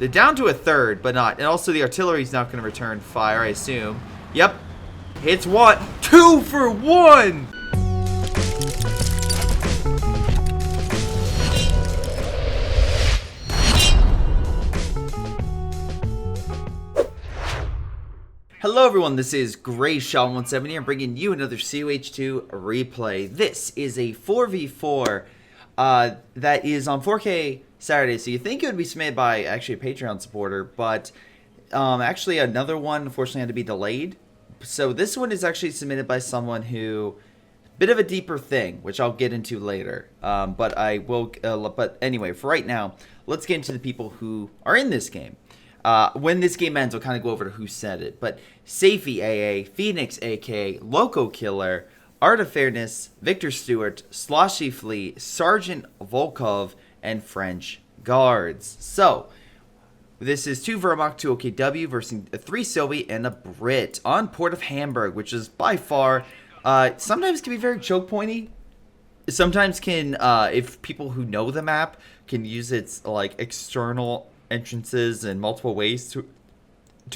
They're down to a third, but not. And also the artillery's not going to return fire, I assume. Yep. Hits one. 2 for 1! Hello everyone, this is Greyshot 170. I'm bringing you another COH2 replay. This is a 4v4 that is on 4K Saturday. So you think it would be submitted by actually a Patreon supporter, but actually another one unfortunately had to be delayed. So this one is actually submitted by someone who, bit of a deeper thing, which I'll get into later. But I will. But anyway, for right now, let's get into the people who are in this game. When this game ends, I'll kind of go over to who said it. But Safey AA, Phoenix AK, Loco Killer, Art of Fairness, Victor Stewart, Sloshy Flea, Sergeant Volkov, and French Guards. So, this is 2 Wehrmacht, 2 OKW versus 3 Soviet and a Brit on Port of Hamburg, which is by far, sometimes can be very choke pointy. Sometimes can, if people who know the map can use its like external entrances in multiple ways to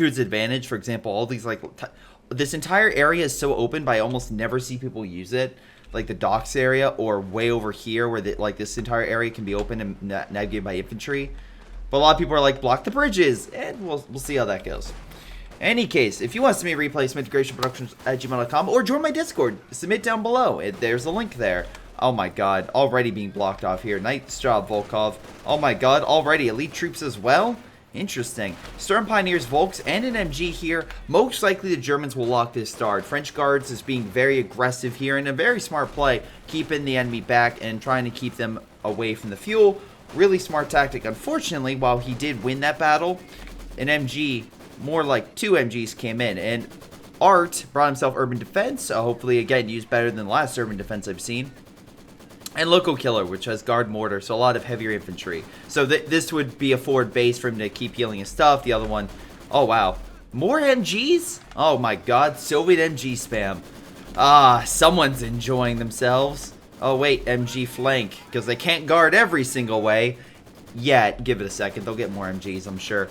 its advantage. For example, all these like this entire area is so open, but I almost never see people use it. Like the docks area, or way over here where like this entire area can be open and navigated by infantry. But a lot of people are like, block the bridges, and we'll see how that goes. Any case, if you want to submit a replay, submit to greyshotproductions@gmail.com or join my Discord. Submit down below. There's a link there. Oh my god, already being blocked off here. Nice job, Volkov. Oh my god, already elite troops as well? Interesting. Storm Pioneers, Volks, and an MG here. Most likely the Germans will lock this start. French Guards is being very aggressive here and a very smart play, keeping the enemy back and trying to keep them away from the fuel. Really smart tactic. Unfortunately, while he did win that battle, an MG, more like 2 MGs came in, and Art brought himself Urban Defense, hopefully again used better than the last Urban Defense I've seen. And Loco Killer, which has guard mortar, so a lot of heavier infantry. So this would be a forward base for him to keep healing his stuff. The other one, oh wow, more MGs? Oh my god, Soviet MG spam. Ah, someone's enjoying themselves. Oh wait, MG flank, because they can't guard every single way yet. Give it a second, they'll get more MGs, I'm sure.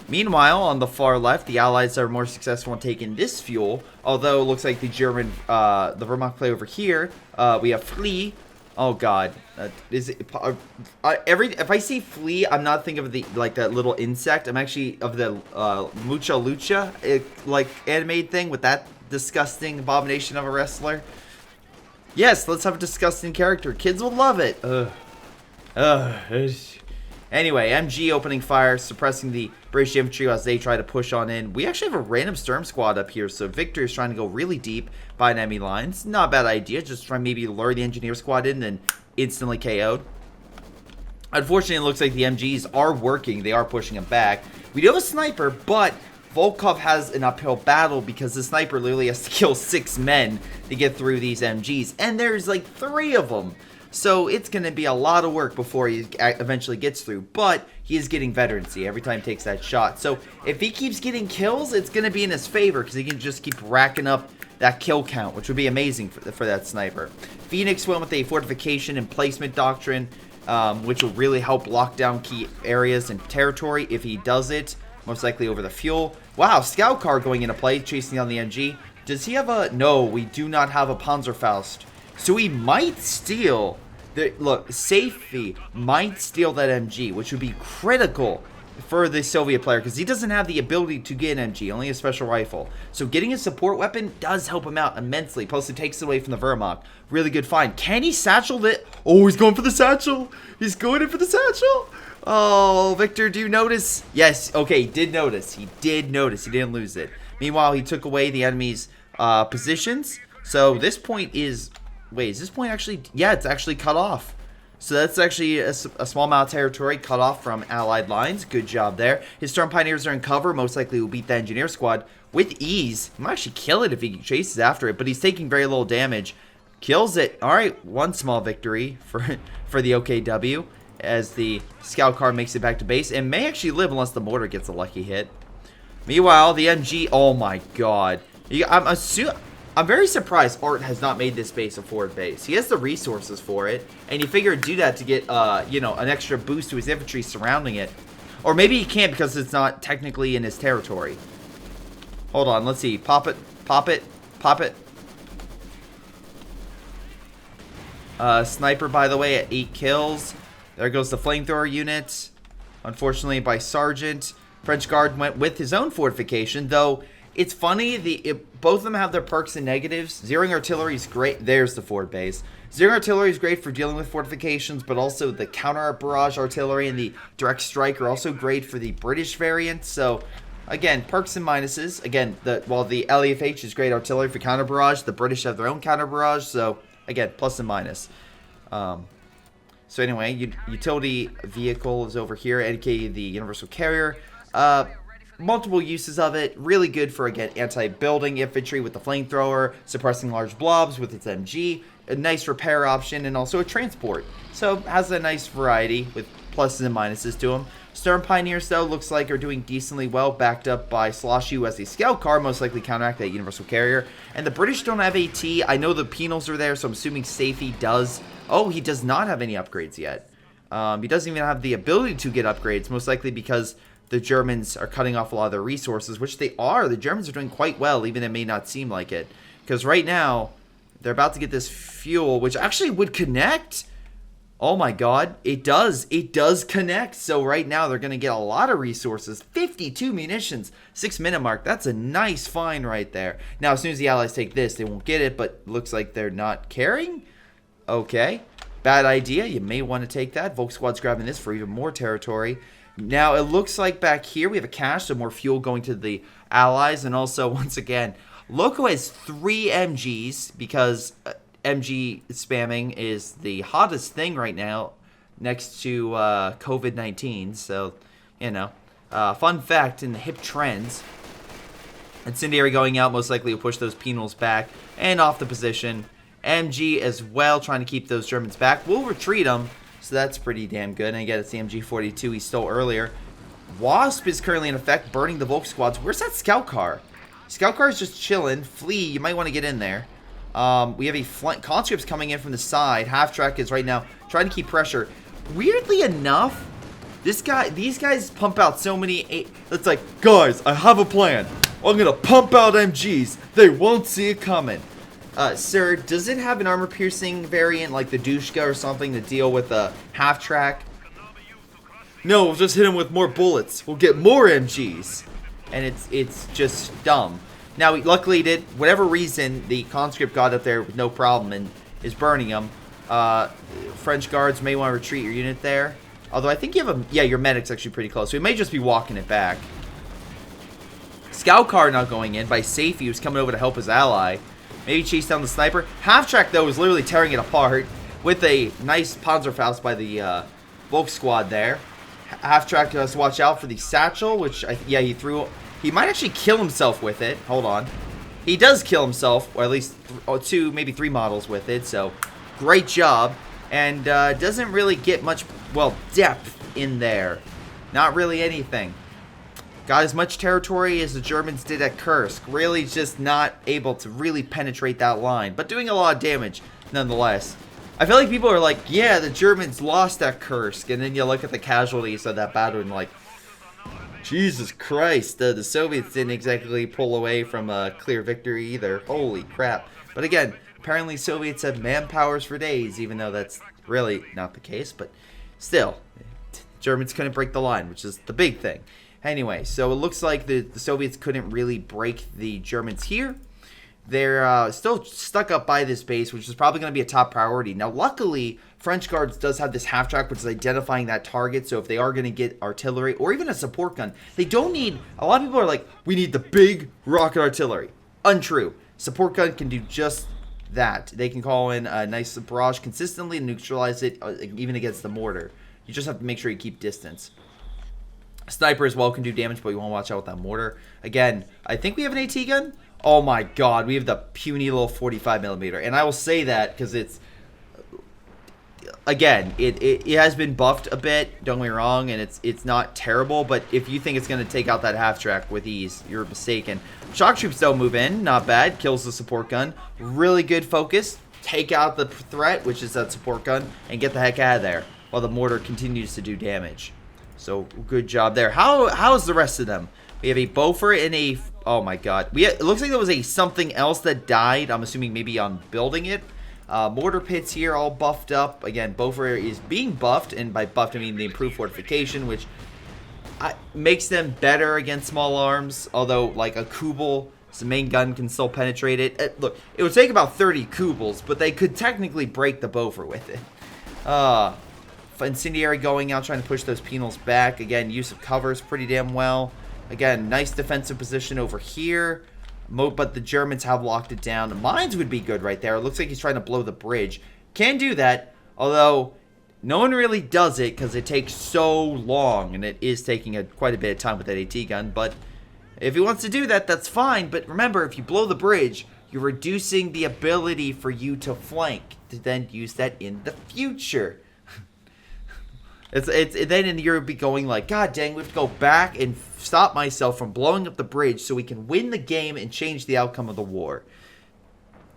Meanwhile, on the far left, the Allies are more successful in taking this fuel, although it looks like the German, the Wehrmacht play over here. We have Flea. Oh god, is it, if I see flea, I'm not thinking of the like that little insect. I'm actually of the Mucha Lucha like animated thing with that disgusting abomination of a wrestler. Yes, let's have a disgusting character. Kids will love it. Anyway, MG opening fire, suppressing the British infantry as they try to push on in. We actually have a random Sturm squad up here, so Victor is trying to go really deep by enemy lines. Not a bad idea, just try maybe lure the engineer squad in and instantly KO'd. Unfortunately, it looks like the MGs are working. They are pushing him back. We do have a sniper, but Volkov has an uphill battle because the sniper literally has to kill 6 men to get through these MGs, and there's like 3 of them. So it's going to be a lot of work before he eventually gets through. But he is getting veterancy every time he takes that shot. So if he keeps getting kills, it's going to be in his favor because he can just keep racking up that kill count, which would be amazing for that sniper. Phoenix went with a fortification and placement doctrine, which will really help lock down key areas and territory if he does it. Most likely over the fuel. Wow, scout car going into play, chasing down the MG. Does he have a... No, we do not have a Panzerfaust. So he might steal... Look, Safety might steal that MG, which would be critical for the Soviet player because he doesn't have the ability to get an MG, only a special rifle. So getting a support weapon does help him out immensely. Plus, it takes it away from the Wehrmacht. Really good find. Can he satchel it? Oh, he's going for the satchel. He's going in for the satchel. Oh, Victor, do you notice? Yes, okay, he did notice. He did notice. He didn't lose it. Meanwhile, he took away the enemy's positions. So this point is... Wait, is this point actually... Yeah, it's actually cut off. So that's actually a small amount of territory cut off from Allied lines. Good job there. His Storm Pioneers are in cover. Most likely will beat the Engineer Squad with ease. He might actually kill it if he chases after it, but he's taking very little damage. Kills it. All right, one small victory for the OKW as the scout car makes it back to base and may actually live unless the mortar gets a lucky hit. Meanwhile, the MG... Oh my god. I'm very surprised Art has not made this base a forward base. He has the resources for it, and you figure he'd do that to get, you know, an extra boost to his infantry surrounding it. Or maybe he can't because it's not technically in his territory. Hold on, let's see. Pop it, pop it, pop it. Sniper, by the way, at 8 kills. There goes the flamethrower unit. Unfortunately, by Sergeant. French Guard went with his own fortification, though it's funny, both of them have their perks and negatives. Zeroing Artillery is great. There's the forward base. Zeroing Artillery is great for dealing with fortifications, but also the counter barrage artillery and the direct strike are also great for the British variant. So, again, perks and minuses. Again, while the LEFH is great artillery for counter barrage, the British have their own counter barrage. So, again, plus and minus. So anyway, utility vehicle is over here, aka the Universal Carrier. Multiple uses of it. Really good for, again, anti-building infantry with the flamethrower, suppressing large blobs with its MG, a nice repair option, and also a transport. So has a nice variety with pluses and minuses to them. Stern Pioneers, though, looks like are doing decently well, backed up by Sloshu as a scout car, most likely counteract that Universal Carrier. And the British don't have AT. I know the penals are there, so I'm assuming Safety does. Oh, he does not have any upgrades yet. He doesn't even have the ability to get upgrades, most likely because the Germans are cutting off a lot of their resources, which they are. The Germans are doing quite well, even if it may not seem like it. Because right now, they're about to get this fuel, which actually would connect. Oh my god, it does. It does connect. So right now, they're going to get a lot of resources. 52 munitions, 6-minute mark. That's a nice find right there. Now, as soon as the Allies take this, they won't get it, but looks like they're not carrying. Okay, bad idea. You may want to take that. Volk Squad's grabbing this for even more territory. Now, it looks like back here we have a cache, so more fuel going to the Allies. And also, once again, Loco has 3 MGs because MG spamming is the hottest thing right now next to COVID-19. So, you know, fun fact in the hip trends. Incendiary going out most likely will push those penals back and off the position. MG as well, trying to keep those Germans back. We'll retreat them. So that's pretty damn good. And again, it's the MG42 he stole earlier. Wasp is currently in effect, burning the Volk squads. Where's that scout car? Scout car is just chilling. Flea, you might want to get in there. We have a flank. Conscripts coming in from the side. Half track is right now trying to keep pressure. Weirdly enough, these guys pump out so many. It's like, guys, I have a plan. I'm gonna pump out MGs. They won't see it coming. Sir, does it have an armor-piercing variant like the Dushka or something to deal with a half-track? No, we'll just hit him with more bullets. We'll get more MGs. And it's just dumb. Now, luckily, whatever reason, the conscript got up there with no problem and is burning them. French guards may want to retreat your unit there. Although I think you have yeah, your medic's actually pretty close. So we may just be walking it back. Scout car not going in by Safety, who's coming over to help his ally. Maybe chase down the sniper. Half-track, though, is literally tearing it apart with a nice Panzerfaust by the Volk squad there. Half-track has to watch out for the satchel, which, yeah, he threw. He might actually kill himself with it. Hold on. He does kill himself, or at least 2, maybe 3 models with it, so great job. And doesn't really get much, well, depth in there. Not really anything. Got as much territory as the Germans did at Kursk. Really just not able to really penetrate that line. But doing a lot of damage, nonetheless. I feel like people are like, yeah, the Germans lost at Kursk. And then you look at the casualties of that battle and like, Jesus Christ. The Soviets didn't exactly pull away from a clear victory either. Holy crap. But again, apparently Soviets have manpowers for days. Even though that's really not the case. But still, Germans couldn't break the line, which is the big thing. Anyway, so it looks like the Soviets couldn't really break the Germans here. They're still stuck up by this base, which is probably going to be a top priority. Now, luckily, French Guards does have this half-track, which is identifying that target. So if they are going to get artillery or even a support gun, they don't need... A lot of people are like, we need the big rocket artillery. Untrue. Support gun can do just that. They can call in a nice barrage consistently and neutralize it, even against the mortar. You just have to make sure you keep distance. Sniper as well can do damage, but you want to watch out with that mortar. Again, I think we have an AT gun. Oh my god, we have the puny little 45mm. And I will say that because it's... Again, it has been buffed a bit, don't get me wrong, and it's not terrible, but if you think it's going to take out that half-track with ease, you're mistaken. Shock troops don't move in, not bad, kills the support gun. Really good focus, take out the threat, which is that support gun, and get the heck out of there, while the mortar continues to do damage. So good job there. How's the rest of them? We have a Beaufort and a... Oh my god. It looks like there was a something else that died. I'm assuming maybe on building it. Mortar pits here all buffed up. Again, Beaufort is being buffed. And by buffed I mean the improved fortification, which makes them better against small arms. Although like a Kubel, the main gun can still penetrate it. Look, it would take about 30 Kubels, but they could technically break the Beaufort with it. Incendiary going out, trying to push those penals back. Again, use of covers pretty damn well. Again, nice defensive position over here. But the Germans have locked it down. The mines would be good right there. It looks like he's trying to blow the bridge. Can do that, although no one really does it because it takes so long, and it is taking quite a bit of time with that AT gun. But if he wants to do that, that's fine. But remember, if you blow the bridge, you're reducing the ability for you to flank to then use that in the future. Then you'll be going like, God dang, we have to go back and stop myself from blowing up the bridge so we can win the game and change the outcome of the war.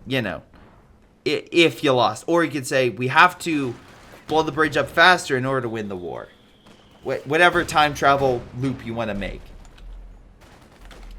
You know, if you lost. Or you could say, we have to blow the bridge up faster in order to win the war. Whatever time travel loop you want to make.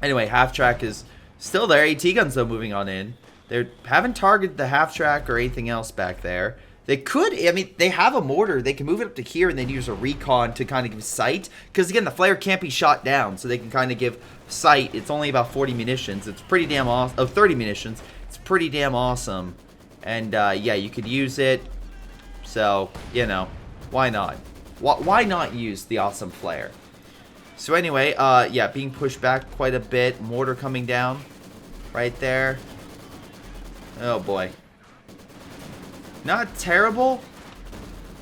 Anyway, half-track is still there. AT guns, though, moving on in. They haven't targeted the half-track or anything else back there. They could, I mean, they have a mortar. They can move it up to here and then use a recon to kind of give sight. Because, again, the flare can't be shot down. So they can kind of give sight. It's only about 40 munitions. It's pretty damn awesome. Oh, 30 munitions. It's pretty damn awesome. And, yeah, you could use it. So, you know, why not? Why not use the awesome flare? So, anyway, yeah, being pushed back quite a bit. Mortar coming down right there. Oh, boy. Not terrible,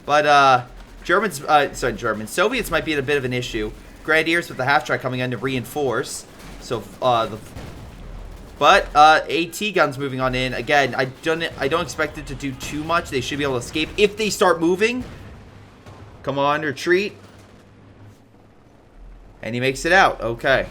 but Soviets might be at a bit of an issue. Grenadiers with the half-track coming in to reinforce. So, AT guns moving on in. Again, I don't expect it to do too much. They should be able to escape if they start moving. Come on, retreat. And he makes it out. Okay.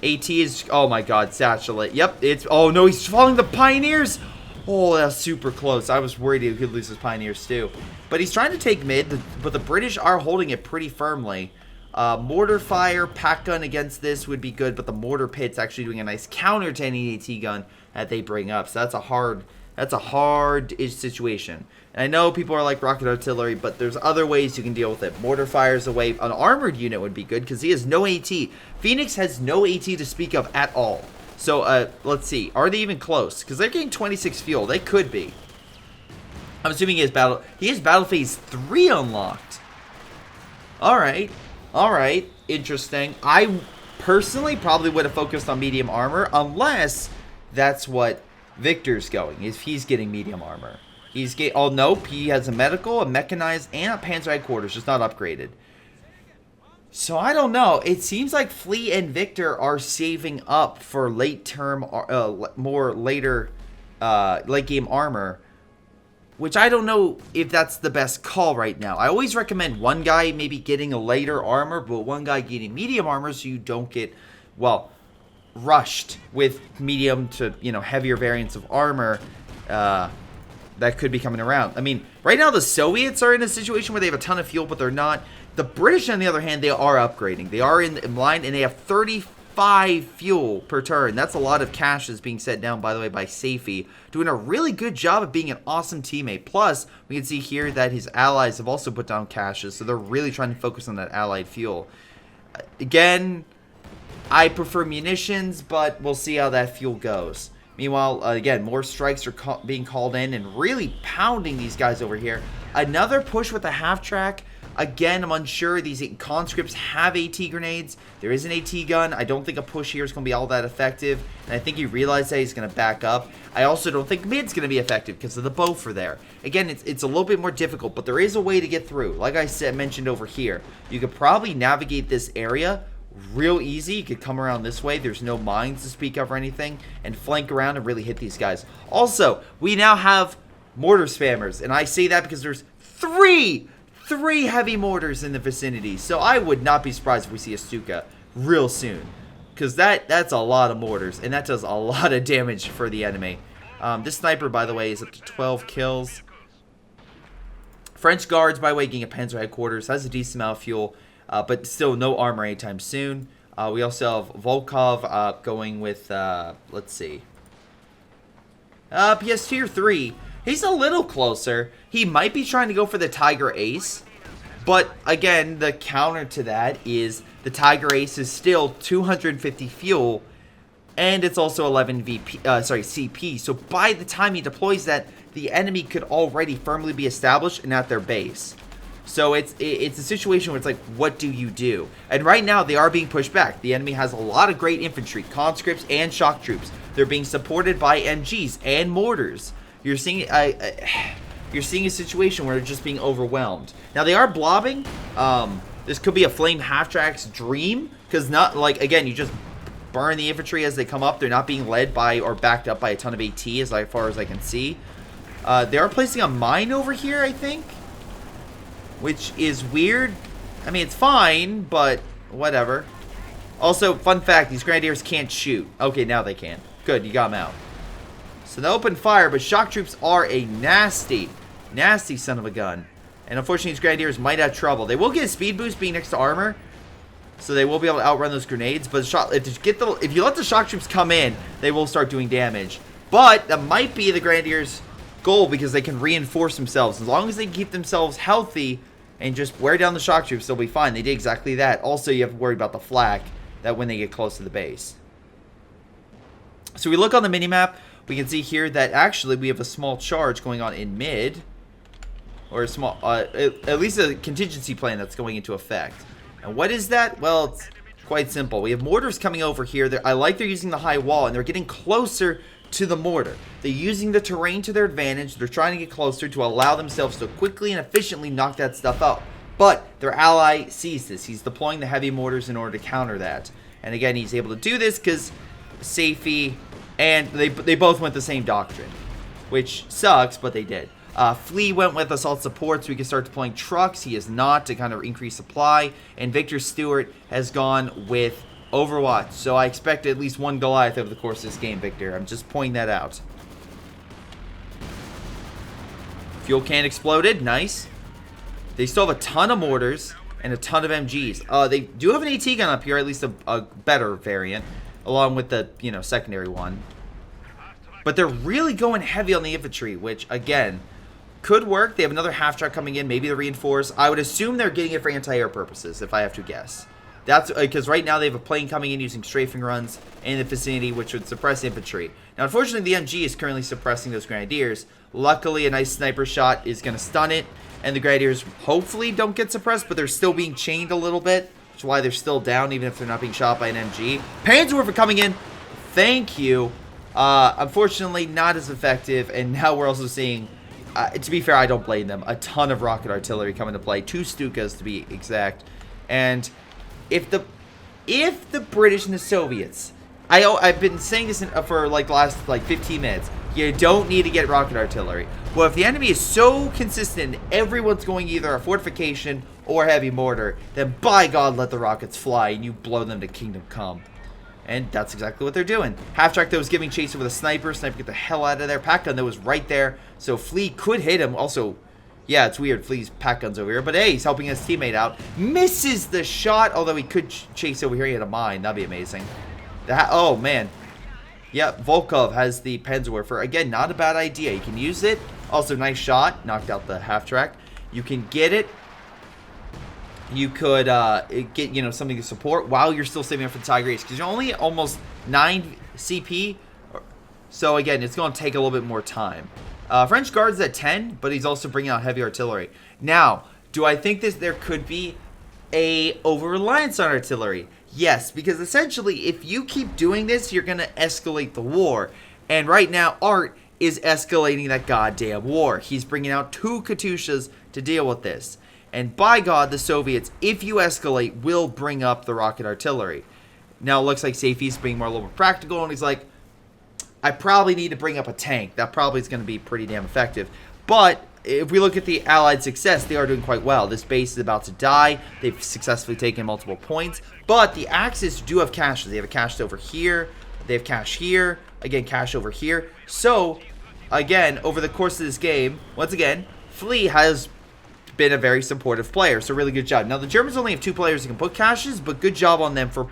AT is, oh my god, satchel. Yep, it's, oh no, he's following the Pioneers. Oh, that's super close. I was worried he could lose his Pioneers too. But he's trying to take mid, but the British are holding it pretty firmly. Mortar fire, pack gun against this would be good, but the mortar pit's actually doing a nice counter to any AT gun that they bring up. So that's a hard-ish situation. And I know people are like rocket artillery, but there's other ways you can deal with it. Mortar fires away. An armored unit would be good because he has no AT. Phoenix has no AT to speak of at all. So, let's see. Are they even close? Because they're getting 26 fuel. They could be. I'm assuming he has battle phase 3 unlocked. Alright. Alright. Interesting. I personally probably would have focused on medium armor unless that's what Victor's going. If he's getting medium armor. He's getting... Oh, nope. He has a medical, a mechanized, and a panzer headquarters. Just not upgraded. So, I don't know. It seems like Flea and Victor are saving up for late-term, later, late-game armor. Which I don't know if that's the best call right now. I always recommend one guy maybe getting a later armor, but one guy getting medium armor so you don't get, well, rushed with medium to, you know, heavier variants of armor that could be coming around. I mean, right now the Soviets are in a situation where they have a ton of fuel, but they're not. The British, on the other hand, they are upgrading. They are in line, and they have 35 fuel per turn. That's a lot of caches being set down, by the way, by Safey. Doing a really good job of being an awesome teammate. Plus, we can see here that his allies have also put down caches, so they're really trying to focus on that allied fuel. Again, I prefer munitions, but we'll see how that fuel goes. Meanwhile, again, more strikes are being called in and really pounding these guys over here. Another push with the half-track. Again, I'm unsure. These conscripts have AT grenades. There is an AT gun. I don't think a push here is going to be all that effective. And I think he realized that he's going to back up. I also don't think mid's going to be effective because of the Beaufort there. Again, it's a little bit more difficult, but there is a way to get through. Like I mentioned over here, you could probably navigate this area real easy. You could come around this way. There's no mines to speak of or anything. And flank around and really hit these guys. Also, we now have mortar spammers. And I say that because there's three heavy mortars in the vicinity. So I would not be surprised if we see a Stuka real soon. Because that's a lot of mortars. And that does a lot of damage for the enemy. This sniper, by the way, is up to 12 kills. French guards, by the way, getting a Panzer headquarters. Has a decent amount of fuel, but still no armor anytime soon. We also have Volkov going with, let's see. PS Tier 3. He's a little closer. He might be trying to go for the Tiger Ace. But, again, the counter to that is the Tiger Ace is still 250 fuel. And it's also 11 CP. So by the time he deploys that, the enemy could already firmly be established and at their base. So it's a situation where it's like, what do you do? And right now, they are being pushed back. The enemy has a lot of great infantry, conscripts, and shock troops. They're being supported by MGs and mortars. You're seeing a situation where they're just being overwhelmed. Now, they are blobbing. This could be a Flame Half-Track's dream. Because not, like, again, you just burn the infantry as they come up. They're not being led by or backed up by a ton of AT as far as I can see. They are placing a mine over here, I think. Which is weird. I mean, it's fine, but whatever. Also, fun fact, these Grenadiers can't shoot. Okay, now they can. Good, you got them out. So they open fire, but shock troops are a nasty, nasty son of a gun. And unfortunately, these Grenadiers might have trouble. They will get a speed boost being next to armor, so they will be able to outrun those grenades. But if you let the shock troops come in, they will start doing damage. But that might be the Grenadiers' goal because they can reinforce themselves. As long as they keep themselves healthy and just wear down the shock troops, they'll be fine. They did exactly that. Also, you have to worry about the flak that when they get close to the base. So we look on the minimap. We can see here that actually we have a small charge going on in mid. Or a small, at least a contingency plan that's going into effect. And what is that? Well, it's quite simple. We have mortars coming over here. I like they're using the high wall, and they're getting closer to the mortar. They're using the terrain to their advantage. They're trying to get closer to allow themselves to quickly and efficiently knock that stuff out. But their ally sees this. He's deploying the heavy mortars in order to counter that. And again, he's able to do this because Safey and they both went the same doctrine, which sucks, but they did. Flea went with assault support so we can start deploying trucks. He is not, to kind of increase supply. And Victor Stewart has gone with Overwatch. So I expect at least one Goliath over the course of this game, Victor. I'm just pointing that out. Fuel can exploded. Nice. They still have a ton of mortars and a ton of MGs. They do have an AT gun up here, at least a better variant, along with the, secondary one. But they're really going heavy on the infantry, which, again, could work. They have another half-track coming in, maybe the reinforce. I would assume they're getting it for anti-air purposes, if I have to guess. That's because right now they have a plane coming in using strafing runs in the vicinity, which would suppress infantry. Now, unfortunately, the MG is currently suppressing those Grenadiers. Luckily, a nice sniper shot is going to stun it, and the Grenadiers hopefully don't get suppressed, but they're still being chained a little bit, which is why they're still down, even if they're not being shot by an MG. Panzerwerfer coming in. Thank you. Unfortunately, not as effective, and now we're also seeing, to be fair, I don't blame them, a ton of rocket artillery come into play, 2 Stukas to be exact, and if the British and the Soviets, I've been saying this for like the last 15 minutes, you don't need to get rocket artillery. Well, if the enemy is so consistent, everyone's going either a fortification or heavy mortar, then by God, let the rockets fly and you blow them to Kingdom Come. And that's exactly what they're doing. Half-track that was giving chase with a sniper. Sniper get the hell out of there. Pack gun that was right there. So Flea could hit him. Also, yeah, it's weird. Flea's pack gun's over here. But hey, he's helping his teammate out. Misses the shot. Although he could chase over here. He had a mine. That'd be amazing. Oh, man. Yep, Volkov has the Panzerwerfer. Again, not a bad idea. You can use it. Also, nice shot. Knocked out the half-track. You can get it. You could get, something to support while you're still saving up for the Tiger Ace. Because you're only almost 9 CP. So, again, it's going to take a little bit more time. French Guard's at 10, but he's also bringing out heavy artillery. Now, do I think there could be a over-reliance on artillery? Yes, because essentially, if you keep doing this, you're going to escalate the war. And right now, Art is escalating that goddamn war. He's bringing out 2 Katyushas to deal with this. And by God, the Soviets, if you escalate, will bring up the rocket artillery. Now, it looks like Safey's being more a little more practical, and he's like, I probably need to bring up a tank. That probably is going to be pretty damn effective. But if we look at the Allied success, they are doing quite well. This base is about to die. They've successfully taken multiple points. But the Axis do have caches. They have a cache over here. They have cache here. Again, cache over here. So, again, over the course of this game, once again, Flea has been a very supportive player. So really good job. Now, the Germans only have 2 players who can put caches, but good job on them for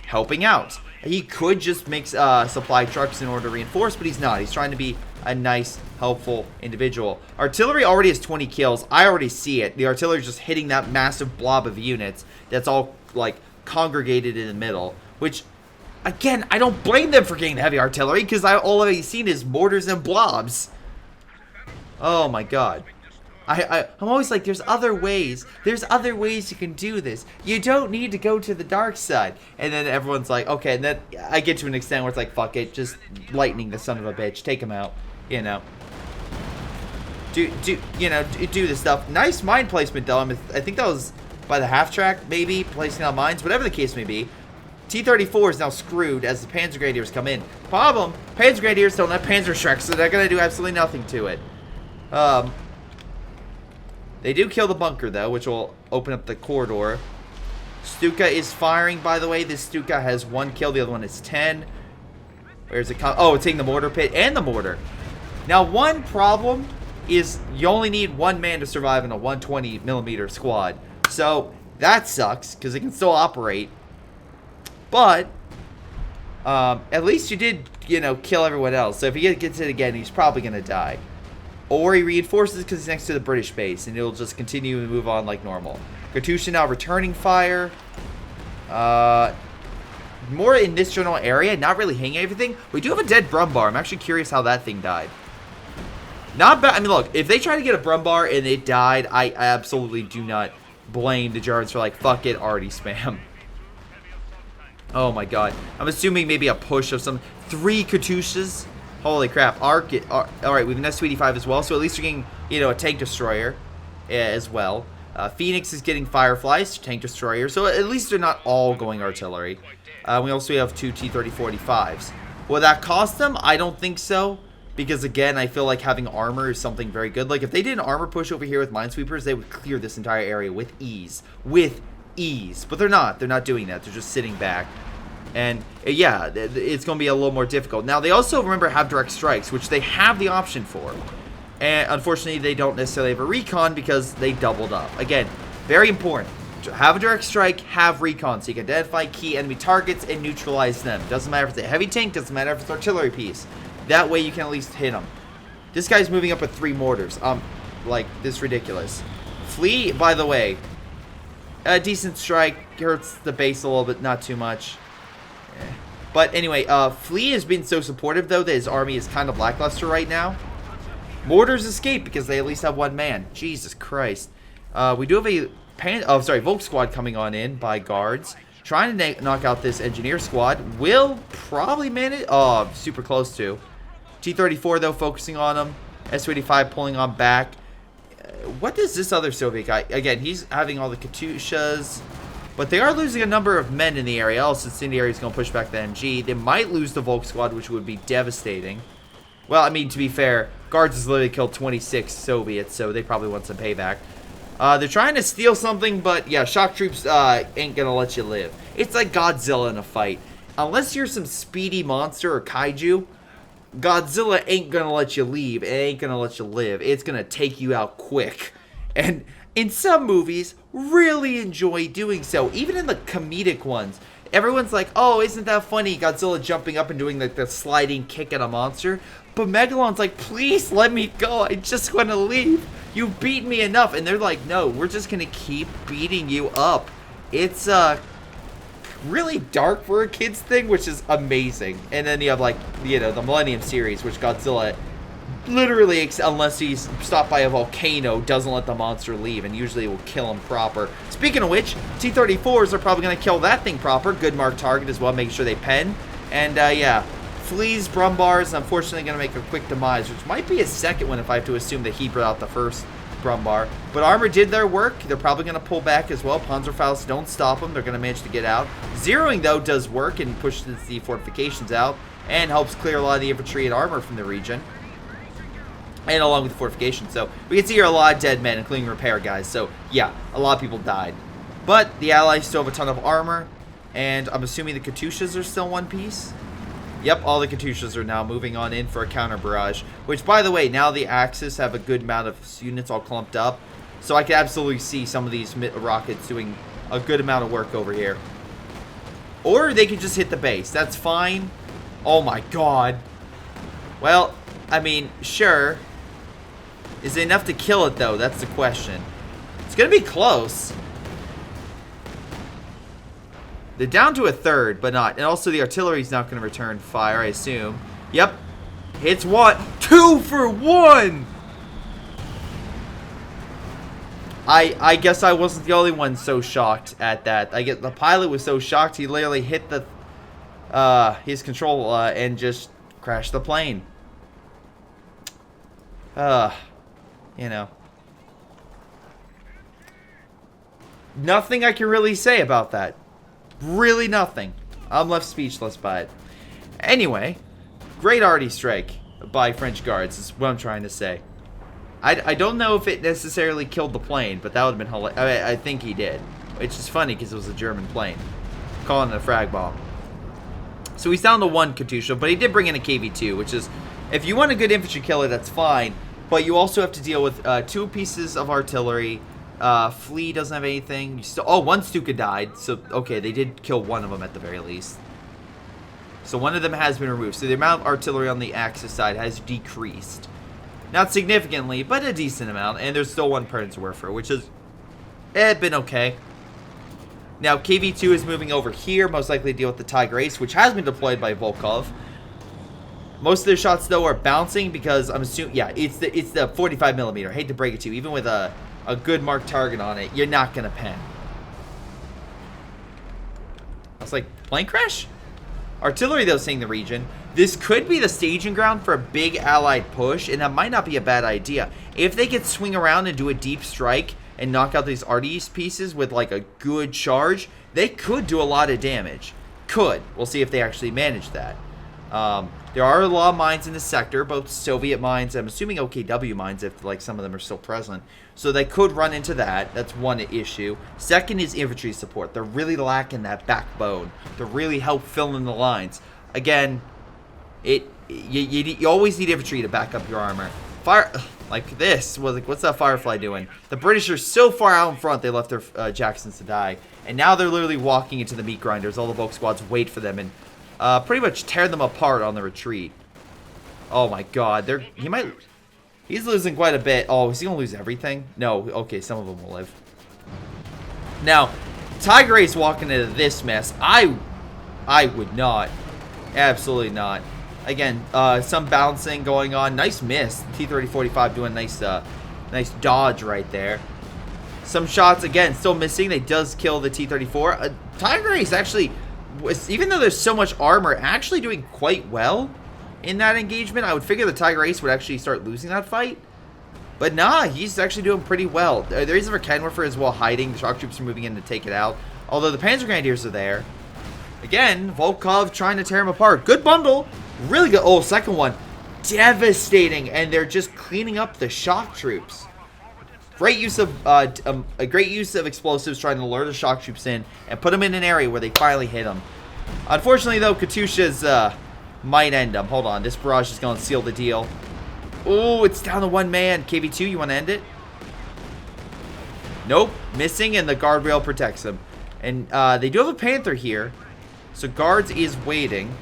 helping out. He could just make supply trucks in order to reinforce, but he's not. He's trying to be a nice, helpful individual. Artillery already has 20 kills. I already see it. The artillery is just hitting that massive blob of units that's all, like, congregated in the middle, which, again, I don't blame them for getting the heavy artillery, because all I've seen is mortars and blobs. Oh my god. I'm always like, there's other ways. There's other ways you can do this. You don't need to go to the dark side. And then everyone's like, okay, and then I get to an extent where it's like, fuck it, just lightning the son of a bitch. Take him out, you know. Do this stuff. Nice mine placement, though. I think that was by the half track, maybe, placing out mines, whatever the case may be. T-34 is now screwed as the Panzer Grenadiers come in. Problem, Panzer Grenadiers don't have Panzer Shreks, so they're going to do absolutely nothing to it. They do kill the bunker, though, which will open up the corridor. Stuka is firing, by the way. This Stuka has 1 kill. The other one is 10. Where's it come? Oh, it's taking the mortar pit and the mortar. Now, one problem is you only need 1 man to survive in a 120mm squad. So, that sucks, because it can still operate. But, at least you did, kill everyone else. So, if he gets it again, he's probably going to die. Or he reinforces because he's next to the British base, and it'll just continue and move on like normal. Katusha now returning fire. More in this general area, not really hanging everything. We do have a dead Brumbar. I'm actually curious how that thing died. Not bad. I mean, look, if they try to get a Brumbar and it died, I absolutely do not blame the Germans for like, fuck it, already spam. Oh my god. I'm assuming maybe a push of some 3 Katushas. Holy crap. Alright, we have an S-285 as well, so at least you're getting, a tank destroyer as well. Phoenix is getting Fireflies, tank destroyer, so at least they're not all going artillery. We also have 2 T-30-45s. Will that cost them? I don't think so, because again, I feel like having armor is something very good. Like, if they did an armor push over here with minesweepers, they would clear this entire area with ease. With ease. But they're not. They're not doing that. They're just sitting back. And, yeah, it's going to be a little more difficult. Now, they also, remember, have direct strikes, which they have the option for. And, unfortunately, they don't necessarily have a recon because they doubled up. Again, very important. To have a direct strike, have recon, so you can identify key enemy targets and neutralize them. Doesn't matter if it's a heavy tank, doesn't matter if it's an artillery piece. That way, you can at least hit them. This guy's moving up with 3 mortars. Like, this is ridiculous. Flea, by the way, a decent strike. Hurts the base a little bit, not too much. But anyway, Flea has been so supportive, though, that his army is kind of lackluster right now. Mortars escape because they at least have 1 man. Jesus Christ. We do have a Volk squad coming on in by guards. Trying to knock out this engineer squad. Will probably manage. Oh, super close to. T-34, though, focusing on him. S-285 pulling on back. What does this other Soviet guy? Again, he's having all the Katyushas. But they are losing a number of men in the area. Also, Incendiary is going to push back the MG. They might lose the Volk squad, which would be devastating. Well, I mean, to be fair, Guards has literally killed 26 Soviets, so they probably want some payback. They're trying to steal something, but yeah, shock troops ain't going to let you live. It's like Godzilla in a fight. Unless you're some speedy monster or kaiju, Godzilla ain't going to let you leave. It ain't going to let you live. It's going to take you out quick. And in some movies, really enjoy doing so. Even in the comedic ones. Everyone's like, oh, isn't that funny? Godzilla jumping up and doing like the sliding kick at a monster. But Megalon's like, please let me go. I just want to leave. You beat me enough. And they're like, no, we're just going to keep beating you up. It's really dark for a kid's thing, which is amazing. And then you have like, the Millennium series, which Godzilla literally, unless he's stopped by a volcano, doesn't let the monster leave, and usually will kill him proper. Speaking of which, T-34s are probably going to kill that thing proper. Good mark target as well, making sure they pen. And, yeah, Fleas, Brumbars, unfortunately going to make a quick demise, which might be a second one if I have to assume that he brought out the first Brumbar. But Armor did their work. They're probably going to pull back as well. Panzerfaust don't stop them. They're going to manage to get out. Zeroing, though, does work and pushes the fortifications out and helps clear a lot of the infantry and armor from the region. And along with the fortification. So we can see here a lot of dead men, including repair guys. So yeah, a lot of people died. But the Allies still have a ton of armor. And I'm assuming the Katyushas are still one piece. Yep, all the Katyushas are now moving on in for a counter barrage. Which, by the way, now the Axis have a good amount of units all clumped up. So I can absolutely see some of these rockets doing a good amount of work over here. Or they could just hit the base. That's fine. Oh my god. Well, I mean, sure. Is it enough to kill it, though? That's the question. It's going to be close. They're down to a third, but not. And also, the artillery's not going to return fire, I assume. Yep. Hits one. 2 for 1! I guess I wasn't the only one so shocked at that. I get the pilot was so shocked he literally hit the his control and just crashed the plane. You know. Nothing I can really say about that. Really nothing. I'm left speechless by it. Anyway, great arty strike by French guards is what I'm trying to say. I don't know if it necessarily killed the plane, but that would have been hilarious. I think he did. Which is funny because it was a German plane. Calling it a frag bomb. So he's down to 1 Katyusha, but he did bring in a KV-2, which is, if you want a good infantry killer, that's fine. But you also have to deal with 2 pieces of artillery. Flea doesn't have anything. Oh, 1 Stuka died. So, okay, they did kill 1 of them at the very least. So 1 of them has been removed. So the amount of artillery on the Axis side has decreased. Not significantly, but a decent amount. And there's still 1 Pernswerfer, which is been okay. Now, KV-2 is moving over here, most likely to deal with the Tiger Ace, which has been deployed by Volkov. Most of their shots, though, are bouncing because I'm assuming, yeah, it's the 45mm. I hate to break it to you. Even with a good marked target on it, you're not going to pen. I was like, plane crash? Artillery, though, seeing the region. This could be the staging ground for a big allied push, and that might not be a bad idea. If they could swing around and do a deep strike and knock out these arty pieces with, like, a good charge, they could do a lot of damage. Could. We'll see if they actually manage that. There are a lot of mines in this sector, both Soviet mines, I'm assuming OKW mines if like some of them are still present. So they could run into that. That's one issue. Second is infantry support. They're really lacking that backbone to really help fill in the lines. Again, you always need infantry to back up your armor. Fire like this. What's that Firefly doing? The British are so far out in front they left their Jacksons to die, and now they're literally walking into the meat grinders. All the Volk squads wait for them and pretty much tear them apart on the retreat. Oh my god, he's losing quite a bit. Oh, is he gonna lose everything? No, okay, some of them will live. Now, Tiger Ace walking into this mess, I would not. Absolutely not. Again, some bouncing going on. Nice miss. T-30-45 doing nice dodge right there. Some shots, again, still missing. They does kill the T-34. Tiger Ace actually, even though there's so much armor, actually doing quite well in that engagement. I would figure the Tiger Ace would actually start losing that fight. But nah, he's actually doing pretty well. There is a Kenwerfer as well hiding. The shock troops are moving in to take it out. Although the Panzer Grenadiers are there. Again, Volkov trying to tear him apart. Good bundle. Really good. Oh, second one. Devastating. And they're just cleaning up the shock troops. Great use of explosives trying to lure the shock troops in and put them in an area where they finally hit them. Unfortunately, though, Katyusha's might end them. Hold on. This barrage is going to seal the deal. Oh, it's down to 1 man. KV-2, you want to end it? Nope. Missing, and the guardrail protects them. And they do have a Panther here. So Guards is waiting.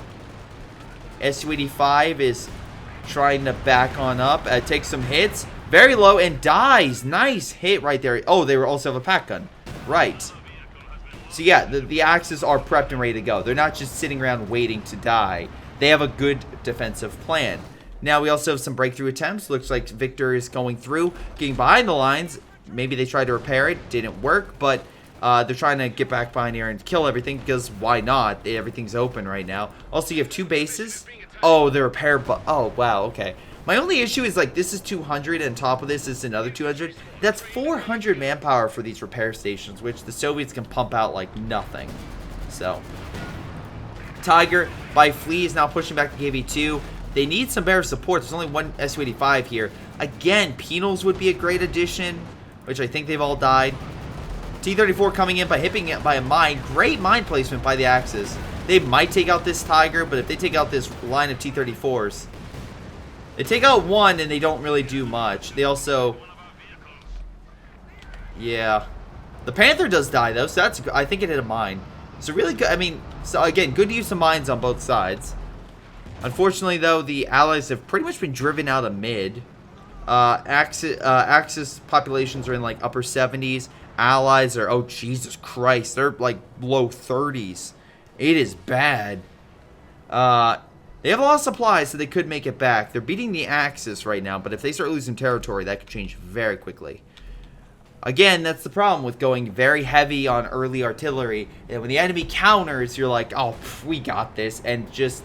Su-85 is trying to back on up. Takes some hits. Very low and dies. Nice hit right there. Oh, they also have a pack gun. Right. So yeah, the Axis are prepped and ready to go. They're not just sitting around waiting to die. They have a good defensive plan. Now we also have some breakthrough attempts. Looks like Victor is going through, getting behind the lines. Maybe they tried to repair it. Didn't work, but they're trying to get back behind here and kill everything because why not? Everything's open right now. Also, you have 2 bases. Oh, the repair, but oh wow, okay. My only issue is like this is 200 and on top of this is another 200. That's 400 manpower for these repair stations, which the Soviets can pump out like nothing. So, Tiger by Flea is now pushing back to KV-2. They need some better support. There's only 1 Su-85 here. Again, Penals would be a great addition, which I think they've all died. T-34 coming in by hitting it by a mine. Great mine placement by the Axis. They might take out this Tiger, but if they take out this line of T-34s, they take out 1 and they don't really do much. They also, Yeah. The Panther does die, though, so that's good. I think it hit a mine. So really good. I mean, so again, good use of mines on both sides. Unfortunately, though, the allies have pretty much been driven out of mid. Axis populations are in, like, upper 70s. Allies are, oh, Jesus Christ. They're, like, low 30s. It is bad. They have a lot of supplies, so they could make it back. They're beating the Axis right now, but if they start losing territory, that could change very quickly. Again, that's the problem with going very heavy on early artillery. And when the enemy counters, you're like, oh, we got this. And just,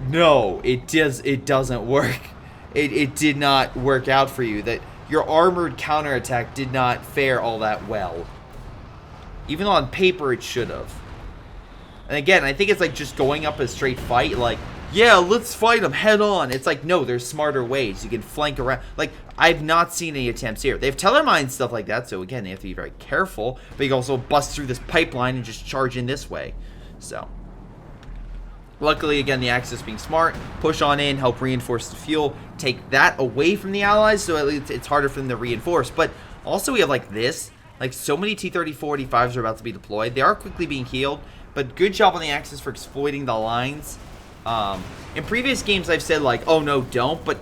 no, it doesn't work. It did not work out for you. That your armored counterattack did not fare all that well. Even though on paper it should have. And again, I think it's like just going up a straight fight, like, yeah, let's fight them head on. It's like, no, there's smarter ways. You can flank around. Like, I've not seen any attempts here. They have telemine stuff like that, so again, they have to be very careful. But you can also bust through this pipeline and just charge in this way. So, luckily, again, the Axis being smart, push on in, help reinforce the fuel, take that away from the Allies, so at least it's harder for them to reinforce. But also, we have like this. Like, so many T-34-85s are about to be deployed. They are quickly being healed, but good job on the Axis for exploiting the lines. In previous games, I've said, like, oh, no, don't. But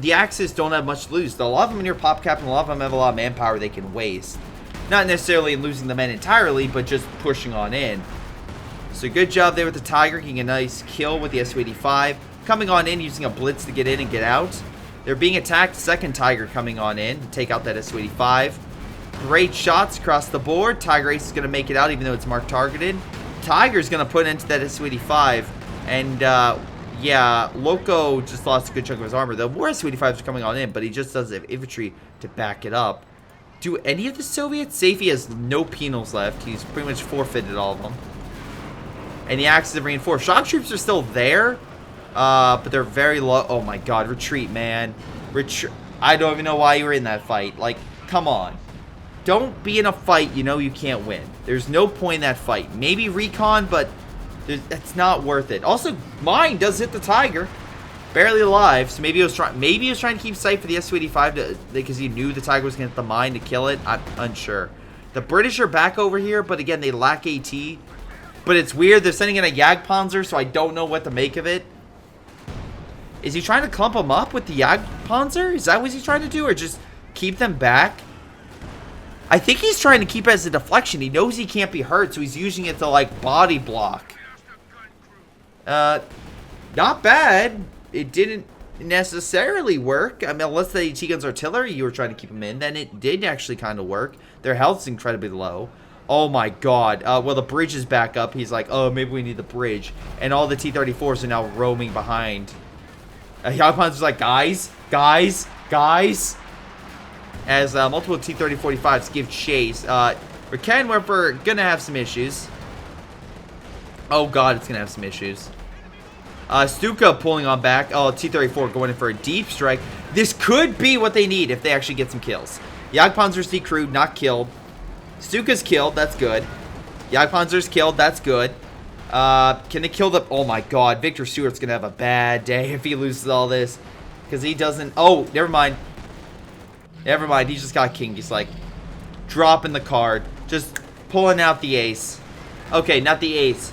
the Axis don't have much to lose. A lot of them are near pop cap, and a lot of them have a lot of manpower they can waste. Not necessarily in losing the men entirely, but just pushing on in. So good job there with the Tiger, getting a nice kill with the Su-85. Coming on in, using a blitz to get in and get out. They're being attacked. Second Tiger coming on in to take out that Su-85. Great shots across the board. Tiger Ace is going to make it out, even though it's marked targeted. Tiger's going to put into that Su-85. And, yeah, Loco just lost a good chunk of his armor. The more Su-85s are coming on in, but he just doesn't have infantry to back it up. Do any of the Soviets? Safety has no penals left. He's pretty much forfeited all of them. And the Axis have reinforced. Shock troops are still there, but they're very low. Oh, my God. Retreat, man. Retreat. I don't even know why you were in that fight. Like, come on. Don't be in a fight you know you can't win. There's no point in that fight. Maybe recon, but it's not worth it. Also, mine does hit the Tiger. Barely alive, so maybe he was trying to keep sight for the Su-85 because he knew the Tiger was going to hit the mine to kill it. I'm unsure. The British are back over here, but again, they lack AT. But it's weird. They're sending in a Jagdpanzer, so I don't know what to make of it. Is he trying to clump them up with the Jagdpanzer? Is that what he's trying to do, or just keep them back? I think he's trying to keep it as a deflection. He knows he can't be hurt, so he's using it to, like, body block. Not bad. It didn't necessarily work. I mean, unless the AT guns artillery you were trying to keep them in, then it did actually kind of work. Their health's incredibly low. Oh my God. Well, the bridge is back up. He's like, oh, maybe we need the bridge. And all the T-34s are now roaming behind. Jagdpanzer's like, guys. As multiple T-30-45s give chase. We're gonna have some issues. Oh God, it's gonna have some issues. Stuka pulling on back. Oh, T-34 going in for a deep strike. This could be what they need if they actually get some kills. Jagdpanzer's decrewed, not killed. Stuka's killed, that's good. Jagdpanzer's killed, that's good. Can they kill the... Oh my God, Victor Stewart's gonna have a bad day if he loses all this. Because he doesn't... Oh, never mind. Never mind, he just got king. He's like, dropping the card. Just pulling out the ace. Okay, not the ace.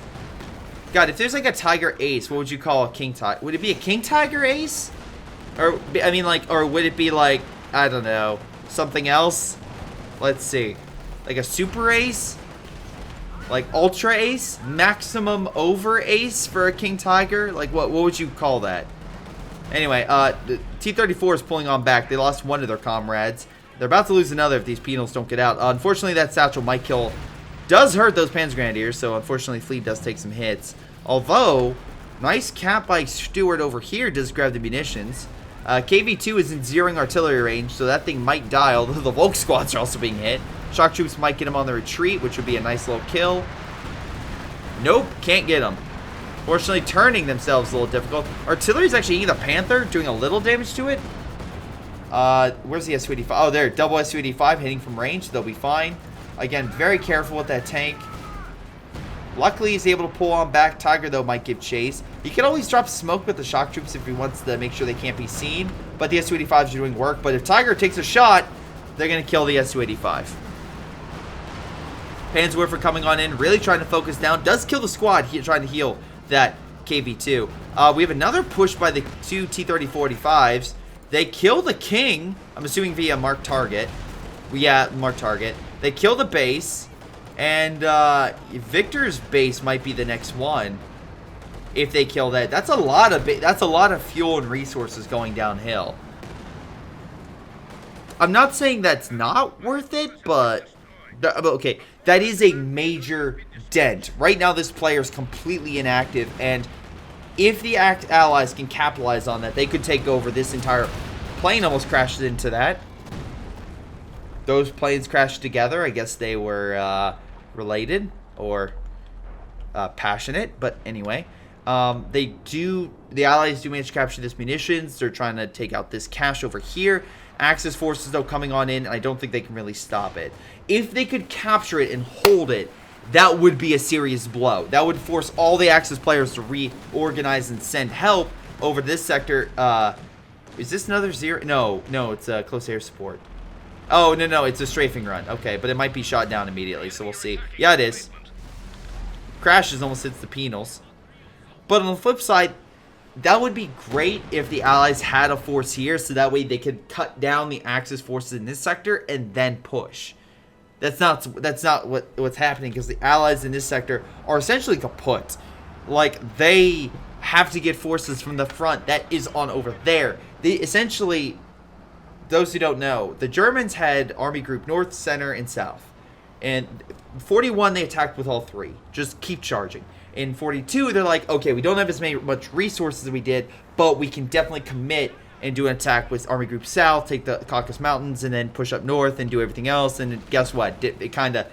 God, if there's like a tiger ace, what would you call a king tiger? Would it be a king tiger ace? Or, I mean, like, or would it be like, I don't know, something else? Let's see. Like a super ace? Like ultra ace? Maximum over ace for a king tiger? Like, what would you call that? Anyway, the T-34 is pulling on back. They lost one of their comrades. They're about to lose another if these penals don't get out. Unfortunately, that satchel might kill... Does hurt those Panzer Grenadiers, so unfortunately, Fleet does take some hits. Although, nice cap by Stewart over here does grab the munitions. KV-2 is in zeroing artillery range, so that thing might die, although the Volk squads are also being hit. Shock troops might get him on the retreat, which would be a nice little kill. Nope, can't get him. Fortunately, turning themselves a little difficult. Artillery is actually eating the Panther, doing a little damage to it. Where's the Su-85? Oh, there, double Su-85 hitting from range, so they'll be fine. Again, very careful with that tank. Luckily, he's able to pull on back. Tiger, though, might give chase. He can always drop smoke with the shock troops if he wants to make sure they can't be seen. But the Su-85s are doing work. But if Tiger takes a shot, they're going to kill the Su-85. Panzerwerfer coming on in, really trying to focus down. Does kill the squad, trying to heal that KV-2. We have another push by the two T-30-45s. They kill the king, I'm assuming via mark target. Yeah, mark target. They kill the base, and Victor's base might be the next one. If they kill that, that's a lot of fuel and resources going downhill. I'm not saying that's not worth it, but okay, that is a major dent. Right now, this player is completely inactive, and if the allies can capitalize on that, they could take over this entire plane. Almost crashed into that. Those planes crashed together. I guess they were related or passionate, but anyway. The allies do manage to capture this munitions. They're trying to take out this cache over here. Axis forces, though, coming on in, and I don't think they can really stop it. If they could capture it and hold it, that would be a serious blow. That would force all the Axis players to reorganize and send help over this sector. Is this another zero? No, it's a close air support. Oh, no, it's a strafing run. Okay, but it might be shot down immediately, so we'll see. Yeah, it is. Crashes, almost hits the penals. But on the flip side, that would be great if the allies had a force here, so that way they could cut down the Axis forces in this sector and then push. That's not what's happening, because the allies in this sector are essentially kaput. Like, they have to get forces from the front that is on over there. They essentially, those who don't know, the Germans had Army Group North, Center, and South. And 41, they attacked with all three. Just keep charging. In 42, they're like, okay, we don't have as much resources as we did, but we can definitely commit and do an attack with Army Group South, take the Caucasus Mountains, and then push up north and do everything else. And guess what? It kind of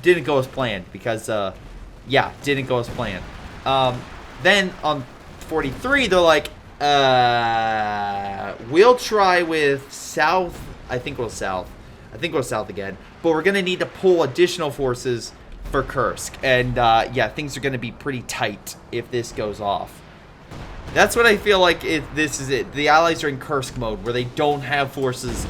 didn't go as planned because, yeah, didn't go as planned. Then on 43, they're like, we'll try with South. I think we'll South again. But we're going to need to pull additional forces for Kursk. And, yeah, things are going to be pretty tight if this goes off. That's what I feel like this is it. The allies are in Kursk mode, where they don't have forces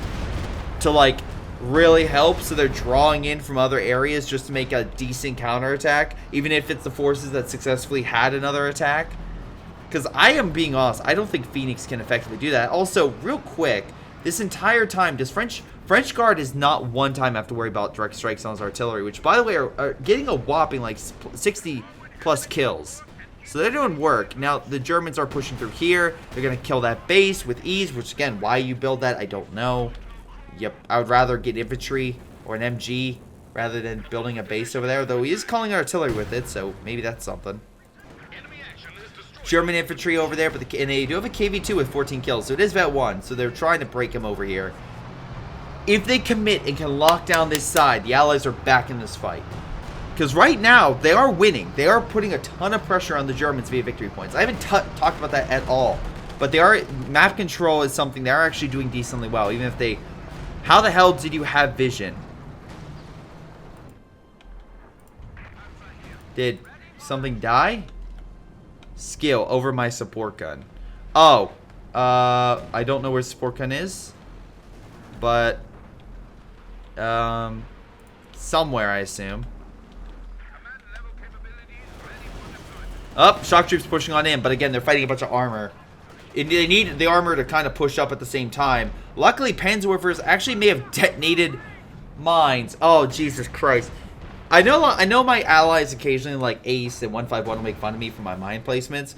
to, like, really help. So they're drawing in from other areas just to make a decent counterattack. Even if it's the forces that successfully had another attack. Because I am being honest, I don't think Phoenix can effectively do that. Also, real quick, this entire time, does French Guard is not one time have to worry about direct strikes on his artillery, which, by the way, are getting a whopping, like, 60 plus kills. So they're doing work. Now, the Germans are pushing through here. They're going to kill that base with ease, which, again, why you build that, I don't know. Yep, I would rather get infantry or an MG rather than building a base over there, though he is calling artillery with it, so maybe that's something. German infantry over there, but and they do have a KV-2 with 14 kills, so it is Vet 1, so they're trying to break him over here. If they commit and can lock down this side, the Allies are back in this fight. Because right now, they are winning. They are putting a ton of pressure on the Germans via victory points. I haven't talked about that at all. But they are, map control is something they're actually doing decently well, even if they... How the hell did you have vision? Did something die? Skill over my support gun. Oh. I don't know where support gun is. But... somewhere, I assume. Up, shock troops pushing on in, but again, they're fighting a bunch of armor. They need the armor to kind of push up at the same time. Luckily, Panzerwerfers actually may have detonated mines. Oh, Jesus Christ. I know my allies occasionally, like Ace and 151, will make fun of me for my mine placements.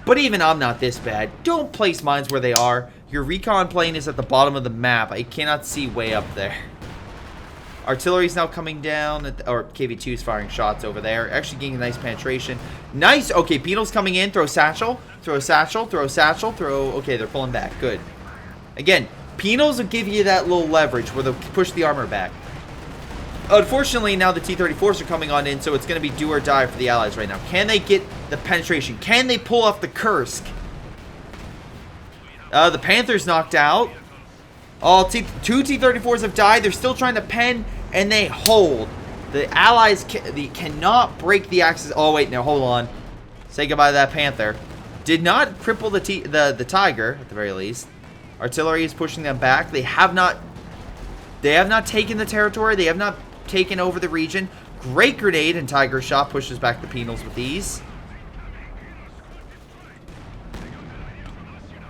But even I'm not this bad. Don't place mines where they are. Your recon plane is at the bottom of the map. I cannot see way up there. Artillery's now coming down, or KV-2 is firing shots over there. Actually getting a nice penetration. Nice! Okay, Beetle's coming in. Throw a satchel. Throw a satchel. Throw a satchel. Throw... Okay, they're pulling back. Good. Again, penals will give you that little leverage where they'll push the armor back. Unfortunately, now the T-34s are coming on in, so it's going to be do or die for the Allies right now. Can they get the penetration? Can they pull off the Kursk? The Panther's knocked out. Oh, two T-34s have died. They're still trying to pen, and they hold. The Allies cannot break the Axis. Oh, wait, no, hold on. Say goodbye to that Panther. Did not cripple the Tiger, at the very least. Artillery is pushing them back. They have not taken the territory. They have not taken over the region. Great grenade, and Tiger Shot pushes back the penals with ease.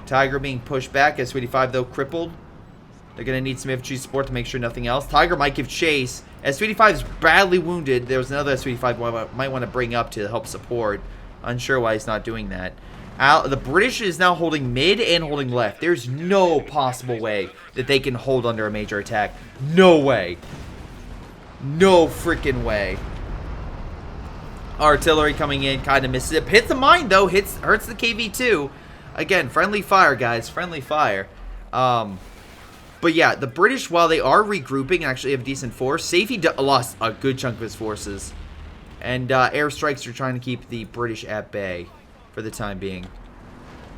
Tiger being pushed back. S-25, though, crippled. They're going to need some infantry support to make sure nothing else. Tiger might give chase. S-25 is badly wounded. There's another S-25 might want to bring up to help support. Unsure why he's not doing that. The British is now holding mid and holding left. There's no possible way that they can hold under a major attack. No way. No freaking way. Artillery coming in, kind of misses it. Hits the mine, though. Hurts the KV-2. Again, friendly fire, guys. Friendly fire. But yeah, the British, while they are regrouping and actually have decent force, Safety lost a good chunk of his forces. And airstrikes are trying to keep the British at bay for the time being.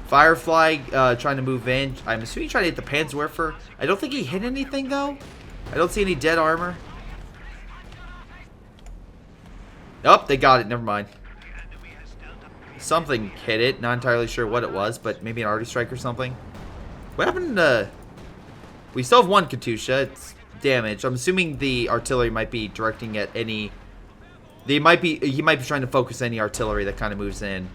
Firefly trying to move in. I'm assuming he tried to hit the Panzerwerfer. I don't think he hit anything, though. I don't see any dead armor. Oh, they got it. Never mind. Something hit it. Not entirely sure what it was, but maybe an arty strike or something. What happened to... We still have one Katusha. It's damaged. I'm assuming the artillery might be directing at any... He might be trying to focus any artillery that kind of moves in.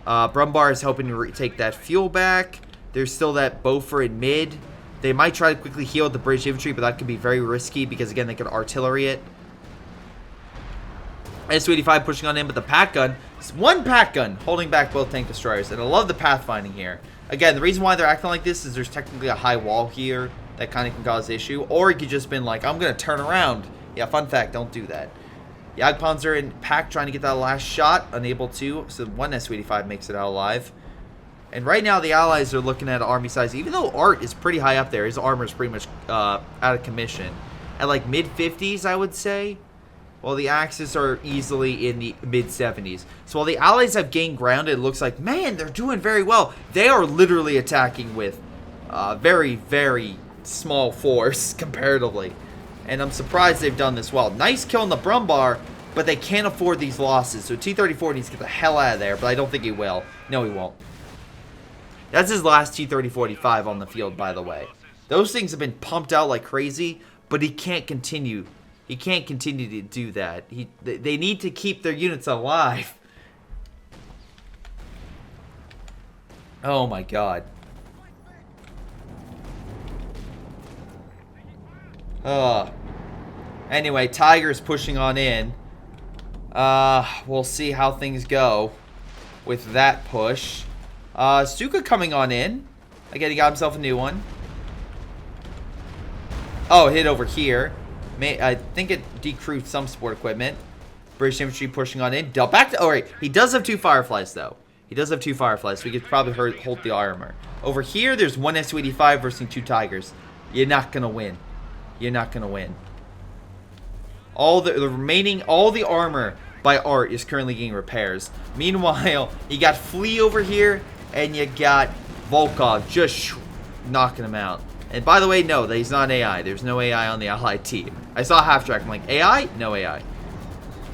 Brumbar is hoping to take that fuel back. There's still that Beaufort in mid. They might try to quickly heal the British infantry, but that could be very risky because, again, they could artillery it. S-285 pushing on in, but the pack gun, one pack gun holding back both tank destroyers. And I love the pathfinding here. Again, the reason why they're acting like this is there's technically a high wall here that kind of can cause issue. Or it could just been like, I'm going to turn around. Yeah, fun fact, don't do that. Jagdpanzer in pack trying to get that last shot, unable to. So one S-285 makes it out alive. And right now the Allies are looking at army size. Even though Art is pretty high up there, his armor is pretty much out of commission. At like mid-50s, I would say. While the Axis are easily in the mid-70s. So while the Allies have gained ground, it looks like, man, they're doing very well. They are literally attacking with very, very small force comparatively. And I'm surprised they've done this well. Nice kill on the Brumbar, but they can't afford these losses. So T-34 needs to get the hell out of there, but I don't think he will. No, he won't. That's his last T-30-45 on the field, by the way. Those things have been pumped out like crazy, but he can't continue. He can't continue to do that. They need to keep their units alive. Oh my god. Anyway, Tiger's pushing on in. We'll see how things go with that push. Stuka coming on in. Again, he got himself a new one. Oh, hit over here. I think it decrewed some support equipment. British infantry pushing on in. Back to... Oh, right. He does have two Fireflies, though. He does have two Fireflies, so we could probably hold the armor. Over here, there's one Su-85 versus two Tigers. You're not going to win. You're not going to win. All the armor by Art is currently getting repairs. Meanwhile, you got Flea over here, and you got Volkov just knocking him out. And by the way, no, he's not AI. There's no AI on the Allied team. I saw half track. I'm like, AI? No AI.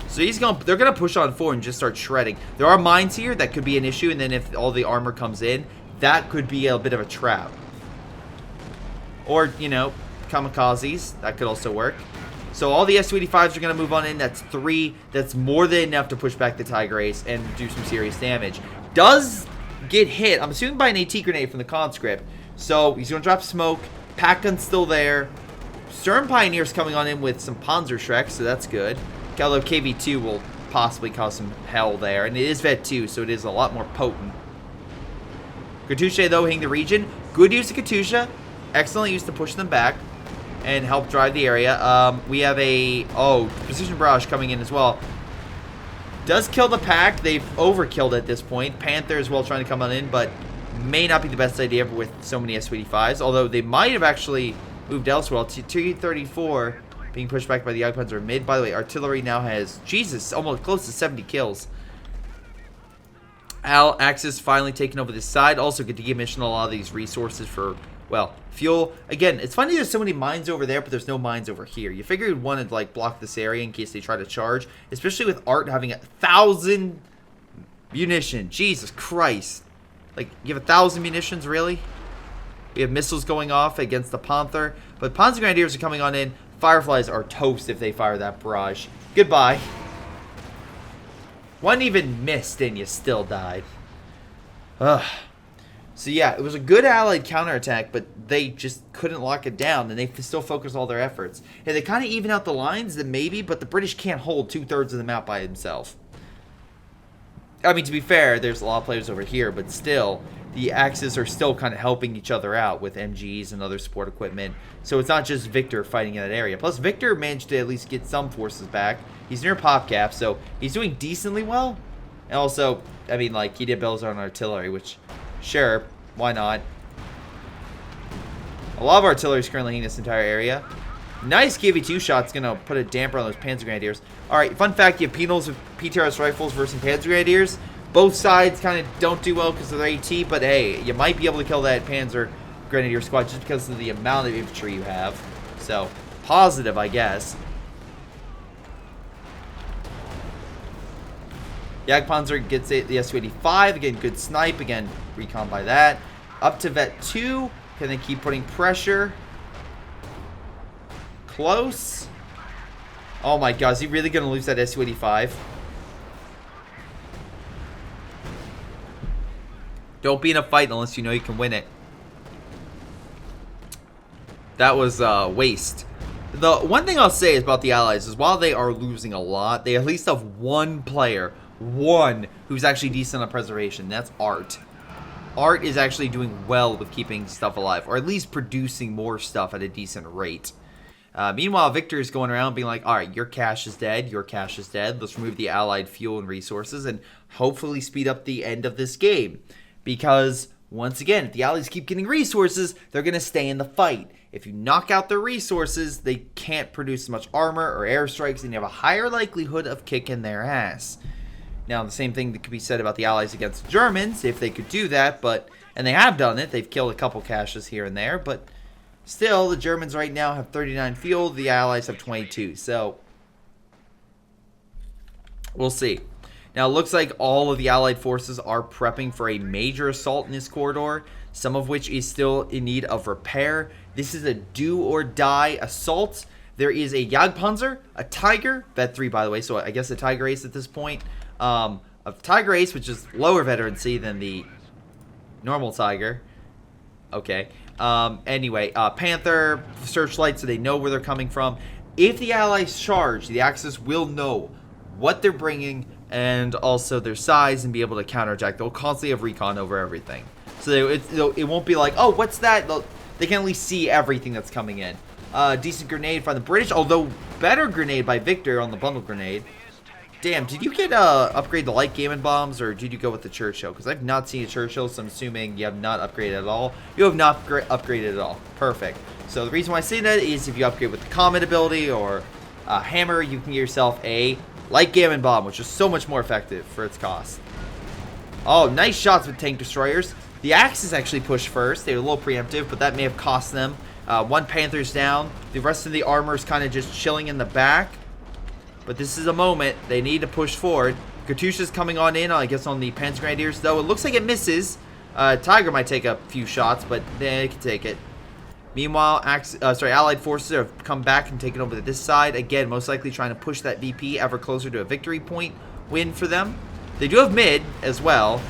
So they're gonna push on forward and just start shredding. There are mines here that could be an issue, and then if all the armor comes in, that could be a bit of a trap. Or, you know, kamikazes. That could also work. So all the S-285s are gonna move on in. That's 3. That's more than enough to push back the Tiger Ace and do some serious damage. Does get hit, I'm assuming by an AT grenade from the conscript. So he's going to drop smoke. Pack gun's still there. Stern Pioneer's coming on in with some Panzer Shreks, so that's good. Although KV-2 will possibly cause some hell there. And it is Vet 2, so it is a lot more potent. Katusha, though, hitting the region. Good use of Katusha. Excellent use to push them back and help drive the area. We have a... Oh, Precision Barrage coming in as well. Does kill the pack. They've overkilled at this point. Panther as well trying to come on in, but... may not be the best idea with so many S-285s, although they might have actually moved elsewhere. T-34 being pushed back by the Jagdpanzer mid. By the way, artillery now has, Jesus, almost close to 70 kills. Axis finally taking over this side. Also get to decommission a lot of these resources for, well, fuel. Again, it's funny there's so many mines over there, but there's no mines over here. You figure you'd want to, like, block this area in case they try to charge, especially with Art having 1,000 munition. Jesus Christ. Like, you have 1,000 munitions, really? We have missiles going off against the Panther. But Panzer Grenadiers are coming on in. Fireflies are toast if they fire that barrage. Goodbye. One even missed and you still died. Ugh. So yeah, it was a good allied counterattack, but they just couldn't lock it down, and they still focused all their efforts. And they kind of even out the lines, then maybe, but the British can't hold 2/3 of the map by himself. I mean, to be fair, there's a lot of players over here, but still, the Axis are still kind of helping each other out with MGs and other support equipment. So it's not just Victor fighting in that area. Plus, Victor managed to at least get some forces back. He's near PopCap, so he's doing decently well. And also, I mean, like, he did build his own artillery, which, sure, why not? A lot of artillery is currently in this entire area. Nice KV-2 shot's gonna put a damper on those Panzer Grenadiers. Alright, fun fact, you have penals with PTRS rifles versus Panzer Grenadiers. Both sides kind of don't do well because of their AT, but hey, you might be able to kill that Panzer Grenadier squad just because of the amount of infantry you have. So, positive, I guess. Jagdpanzer gets the Su-85. Again, good snipe. Again, recon by that. Up to Vet 2. Can they keep putting pressure? Close. Oh my god, is he really going to lose that Su-85? Don't be in a fight unless you know you can win it. That was waste. The one thing I'll say about the Allies is while they are losing a lot, they at least have one player, who's actually decent on preservation. That's Art. Art is actually doing well with keeping stuff alive, or at least producing more stuff at a decent rate. Meanwhile, Victor is going around being like, alright, your cache is dead, your cache is dead. Let's remove the Allied fuel and resources and hopefully speed up the end of this game. Because, once again, if the Allies keep getting resources, they're going to stay in the fight. If you knock out their resources, they can't produce as much armor or airstrikes, and you have a higher likelihood of kicking their ass. Now, the same thing that could be said about the Allies against the Germans, if they could do that, and they have done it. They've killed a couple caches here and there, but still, the Germans right now have 39 fuel, the Allies have 22, so we'll see. Now, it looks like all of the Allied forces are prepping for a major assault in this corridor, some of which is still in need of repair. This is a do-or-die assault. There is a Jagdpanzer, a Tiger, Vet 3, by the way, so I guess a Tiger Ace at this point. A Tiger Ace, which is lower veterancy than the normal Tiger. Okay. Anyway, Panther, searchlight, so they know where they're coming from. If the Allies charge, the Axis will know what they're bringing and also their size and be able to counterattack. They'll constantly have recon over everything. So it won't be like, oh, what's that? They can at least see everything that's coming in. Decent grenade from the British, although better grenade by Victor on the bundle grenade. Damn, did you get upgrade the light gaming bombs, or did you go with the Churchill? Because I've not seen a Churchill, so I'm assuming you have not upgraded at all. You have not upgraded at all. Perfect. So the reason why I say that is if you upgrade with the Comet ability or Hammer, you can get yourself a light gaming bomb, which is so much more effective for its cost. Oh, nice shots with tank destroyers. The Axis actually pushed first. They were a little preemptive, but that may have cost them. One Panther's down. The rest of the armor is kind of just chilling in the back. But this is a moment. They need to push forward. Katyusha's coming on in, I guess, on the Panzer Grenadiers, though. It looks like it misses. Tiger might take a few shots, but they can take it. Meanwhile, Allied forces have come back and taken over to this side. Again, most likely trying to push that VP ever closer to a victory point win for them. They do have mid as well.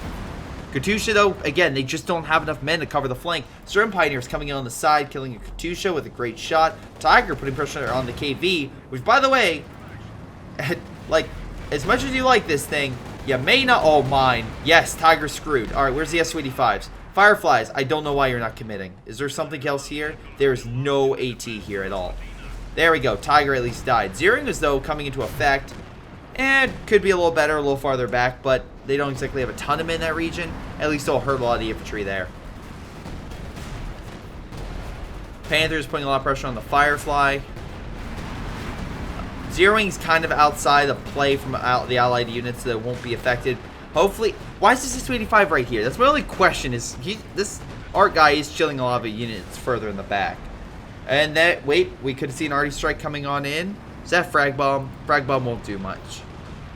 Katyusha, though, again, they just don't have enough men to cover the flank. Sturm Pioneers coming in on the side, killing a Katyusha with a great shot. Tiger putting pressure on the KV, which, by the way, like, as much as you like this thing, you may not... Oh, mine. Yes, Tiger screwed. All right, where's the Su-85s? Fireflies, I don't know why you're not committing. Is there something else here? There's no AT here at all. There we go. Tiger at least died. Zeroing is, though, coming into effect. And could be a little better, a little farther back, but they don't exactly have a ton of men in that region. At least they'll hurt a lot of the infantry there. Panthers putting a lot of pressure on the Firefly. Zeroing's kind of outside of play from the Allied units that won't be affected. Hopefully, why is this Su-85 right here? That's my only question. Is this Art guy is chilling a lot of units further in the back? And that we could see an arty strike coming on in. Is that frag bomb? Frag bomb won't do much.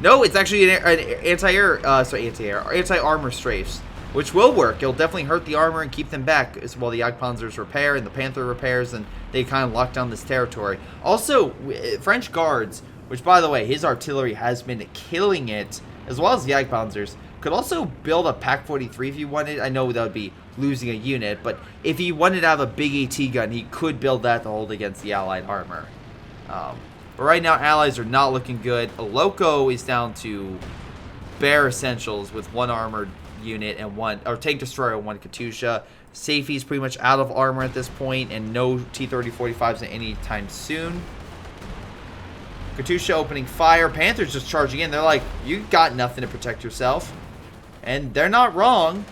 No, it's actually an anti-armor strafes, which will work. It'll definitely hurt the armor and keep them back while the Jagdpanzers repair and the Panther repairs, and they kind of lock down this territory. Also, French guards which, by the way, his artillery has been killing it, as well as the Jagdpanzers. Could also build a Pack 43 if you wanted. I know that would be losing a unit, but if he wanted to have a big AT gun, he could build that to hold against the Allied armor. But right now, Allies are not looking good. A Loco is down to bare essentials with one armored unit and one, or tank destroyer and one Katusha. Safety's pretty much out of armor at this point, and no T-30-45s anytime soon. Katusha opening fire. Panthers just charging in. They're like, you got nothing to protect yourself. And they're not wrong.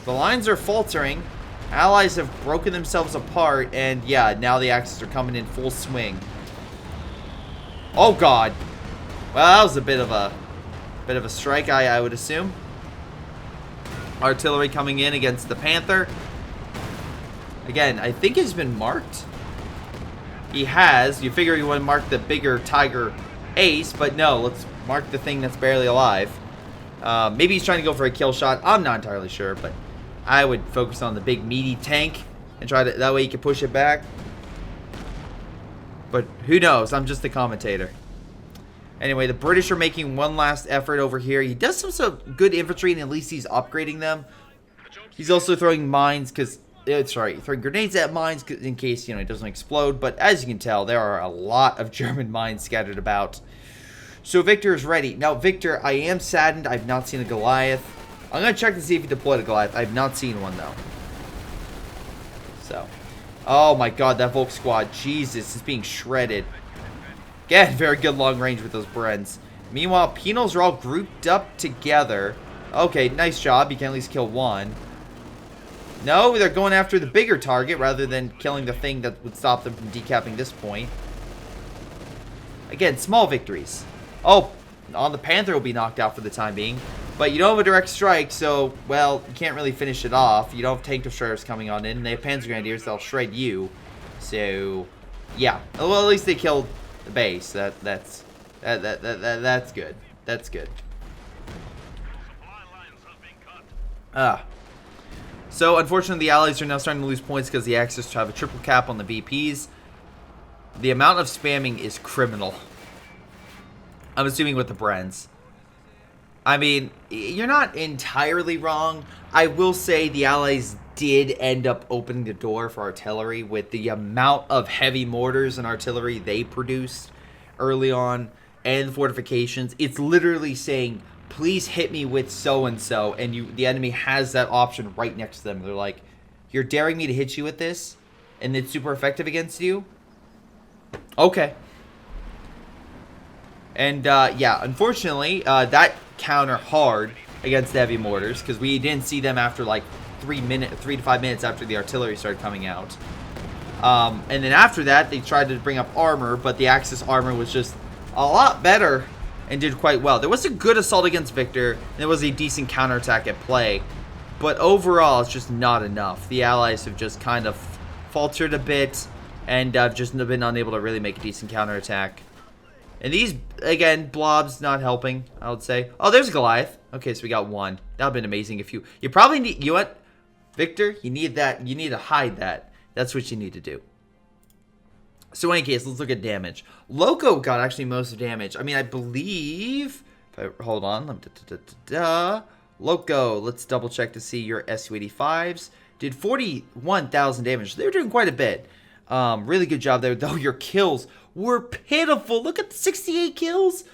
The lines are faltering. Allies have broken themselves apart. And yeah, now the Axis are coming in full swing. Oh god. Well, that was a bit of a strike, I would assume. Artillery coming in against the Panther. Again, I think he's been marked. He has. You figure you want to mark the bigger Tiger Ace, but no, let's mark the thing that's barely alive. Maybe he's trying to go for a kill shot. I'm not entirely sure, but I would focus on the big meaty tank and try to, that way you can push it back. But who knows? I'm just the commentator. Anyway, the British are making one last effort over here. He does some good infantry, and at least he's upgrading them. He's also throwing mines because, throwing grenades at mines in case, you know, it doesn't explode. But as you can tell, there are a lot of German mines scattered about. So Victor is ready. Now, Victor, I am saddened. I've not seen a Goliath. I'm going to check to see if he deployed a Goliath. I've not seen one, though. So, oh my god, that Volk squad, Jesus, is being shredded. Again, very good long range with those Brens. Meanwhile, Penals are all grouped up together. Okay, nice job. You can at least kill one. No, they're going after the bigger target rather than killing the thing that would stop them from decapping this point. Again, small victories. Oh, on the Panther will be knocked out for the time being. But you don't have a direct strike, so, well, you can't really finish it off. You don't have tank destroyers coming on in. They have Panzer Grenadiers, they'll shred you. So, yeah. Well, at least they killed the base. That's good. That's good. So, unfortunately, the Allies are now starting to lose points because the Axis have a triple cap on the BPs. The amount of spamming is criminal. I'm assuming with the Brens. I mean, you're not entirely wrong. I will say the Allies did end up opening the door for artillery with the amount of heavy mortars and artillery they produced early on and fortifications. It's literally saying, please hit me with so-and-so, and the enemy has that option right next to them. They're like, you're daring me to hit you with this, and it's super effective against you? Okay. And, yeah, unfortunately, that counter hard against the heavy mortars, because we didn't see them after, like, 3 to 5 minutes after the artillery started coming out. And then after that, they tried to bring up armor, but the Axis armor was just a lot better and did quite well. There was a good assault against Victor, and there was a decent counterattack at play, but overall, it's just not enough. The Allies have just kind of faltered a bit, and just been unable to really make a decent counterattack. And these, again, blobs not helping, I would say. Oh, there's a Goliath. Okay, so we got one. That would have been amazing if you probably need, you know what, Victor, you need that, you need to hide that. That's what you need to do. So in any case, let's look at damage. Loco got actually most damage. I mean, I believe, hold on, Loco, let's double check to see your Su-85s. Did 41,000 damage. They were doing quite a bit. Really good job there, though your kills were pitiful. Look at the 68 kills.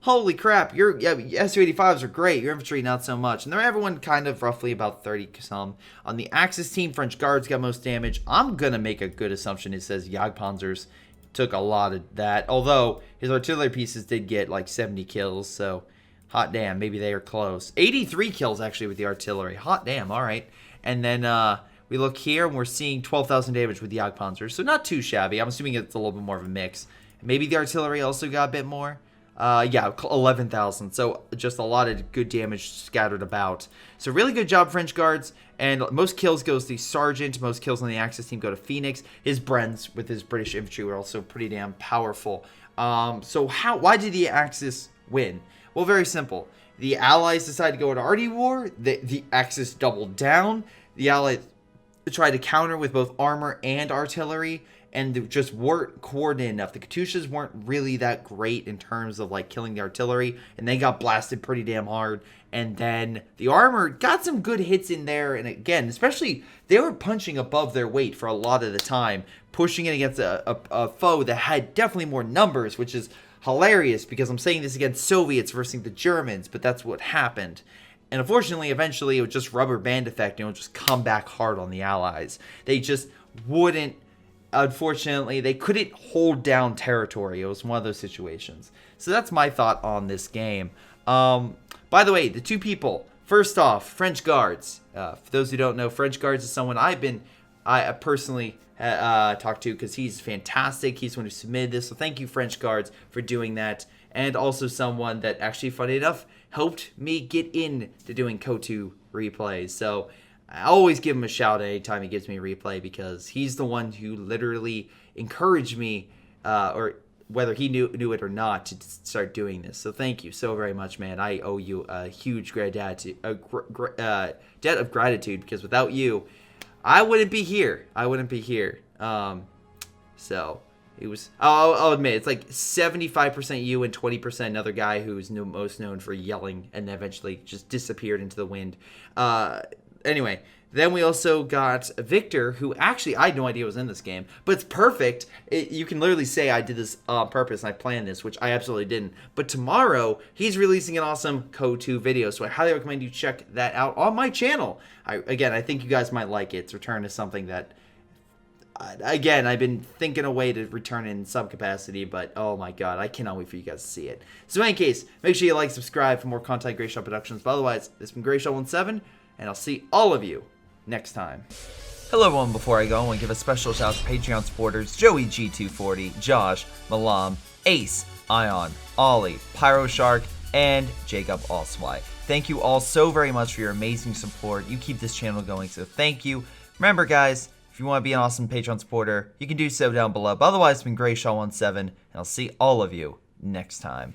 Holy crap, your Su-85s are great. Your infantry, not so much. And they're everyone kind of roughly about 30 some. On the Axis team, French Guards got most damage. I'm going to make a good assumption. It says Jagdpanzers took a lot of that. Although, his artillery pieces did get like 70 kills. So, hot damn, maybe they are close. 83 kills, actually, with the artillery. Hot damn, all right. And then, we look here, and we're seeing 12,000 damage with the Jagdpanzers. So, not too shabby. I'm assuming it's a little bit more of a mix. Maybe the artillery also got a bit more. Yeah, 11,000. So just a lot of good damage scattered about. So really good job, French Guards. And most kills goes to Sergeant. Most kills on the Axis team go to Phoenix. His Brens with his British infantry were also pretty damn powerful. So why did the Axis win? Well, very simple. The Allies decided to go into Arty War. The Axis doubled down. The Allies tried to counter with both armor and artillery. and they just weren't coordinated enough. The Katyushas weren't really that great in terms of like killing the artillery, and they got blasted pretty damn hard. And then the armor got some good hits in there, and again, especially they were punching above their weight for a lot of the time, pushing it against a foe that had definitely more numbers, which is hilarious because I'm saying this against Soviets versus the Germans, but that's what happened. And unfortunately, eventually, it would just rubber band effect, and it would just come back hard on the Allies. They just wouldn't, unfortunately, they couldn't hold down territory. It was one of those situations. So that's my thought on this game. By the way, the two people, first off, French Guards. For those who don't know, French Guards is someone I personally talked to because he's fantastic. He's the one who submitted this. So thank you, French Guards, for doing that. And also someone that actually, funny enough, helped me get into doing KOTU replays. So I always give him a shout anytime he gives me a replay because he's the one who literally encouraged me, or whether he knew it or not, to start doing this. So thank you so very much, man. I owe you a huge debt of gratitude because without you, I wouldn't be here. So it was, I'll admit, it's like 75% you and 20% another guy who's most known for yelling and eventually just disappeared into the wind. Anyway, then we also got Victor, who actually I had no idea was in this game, but it's perfect. You can literally say I did this on purpose and I planned this, which I absolutely didn't. But tomorrow, he's releasing an awesome KOTU video, so I highly recommend you check that out on my channel. I think you guys might like it. It's return to something that, again, I've been thinking a way to return in some capacity, but oh my god, I cannot wait for you guys to see it. So in any case, make sure you like, subscribe for more content, Greyshot Productions. But otherwise, this has been Greyshot17, and I'll see all of you next time. Hello everyone, before I go, I want to give a special shout out to Patreon supporters Joey G240, Josh, Milam, Ace, Ion, Ollie, Pyro Shark, and Jakub Allswy. Thank you all so very much for your amazing support. You keep this channel going, so thank you. Remember guys, if you want to be an awesome Patreon supporter, you can do so down below. But otherwise, it's been Greyshot17, and I'll see all of you next time.